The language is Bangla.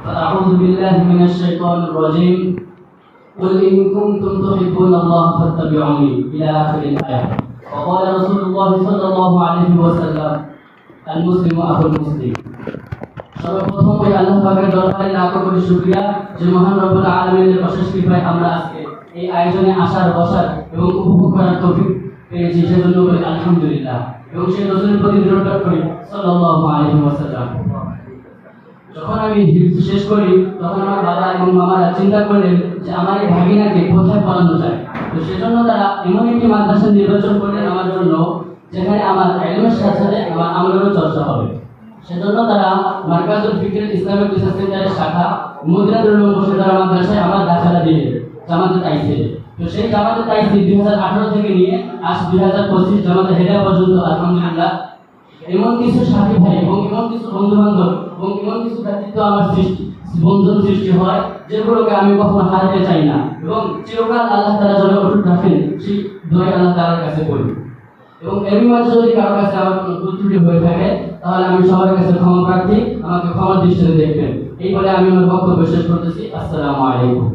أعوذ بالله من الشيطان الرجيم قل إن كنتم تحبون الله فاتبعوني إلى آخر الآية. وقال رسول الله صلى الله عليه وسلم المسلم أخو المسلم. সর্বপ্রথম ওই আল্লাহ পাকের দরবারে লাখ কোটি শুকরিয়া যে মহান রব্বুল আলামিনের অশেষ কৃপায় আমরা আজকে এই আয়োজনে আসার বসার এবং উপভোগ করার তৌফিক পেয়েছি, সেজন্য বলি আলহামদুলিল্লাহ। এবং সেই রাসূলের প্রতি দৃঢ়তা করি সাল্লাল্লাহু আলাইহি ওয়াসাল্লাম। যখন আমি হিফজ শেষ করি তখন আমার বাবা এবং মামারা চিন্তা করলেন যে আমার এই ভাগিনাকে কোথায় পড়ানো যায়। তো সেজন্য তারা এমন একটি মাদ্রাসা নির্বাচন করলেন আমার জন্য, যেখানে আমার ইলমের সাথে সাথে আমার আমলেরও চর্চা হবে। সেজন্য তারা মার্কাজুল ফিকর ইসলামিক রিসার্চ সেন্টারের শাখা মুদ্রাতুল উলুম মুর্শিদাবাদ মাদ্রাসায় আমার দাখিলা দিয়ে জামাতে তাইসির। তো সেই জামাতে তাইসির 2018 থেকে নিয়ে আজ 2025 জামাতে হেদায়া পর্যন্ত আলহামদুলিল্লাহ এমন কিছু সাথী ভাই এবং এমন কিছু বন্ধু বান্ধব এবং এমন কিছু ব্যক্তিত্ব আমার বন্ধন সৃষ্টি হয় যেগুলোকে আমি কখনো হারাতে চাই না, এবং চিরকাল আল্লাহ তাআলা যেন অটুট রাখেন সেই দোয়া আল্লাহ তাআলার কাছে করি। এবং এর মাঝে যদি কারো কাছে আমার কোনো ভুল ত্রুটি হয়ে থাকে তাহলে আমি সবার কাছে ক্ষমা প্রার্থী, আমাকে ক্ষমার দৃষ্টিতে দেখবেন। এই বলে আমি আমার বক্তব্য শেষ করতেছি। আসসালামু আলাইকুম।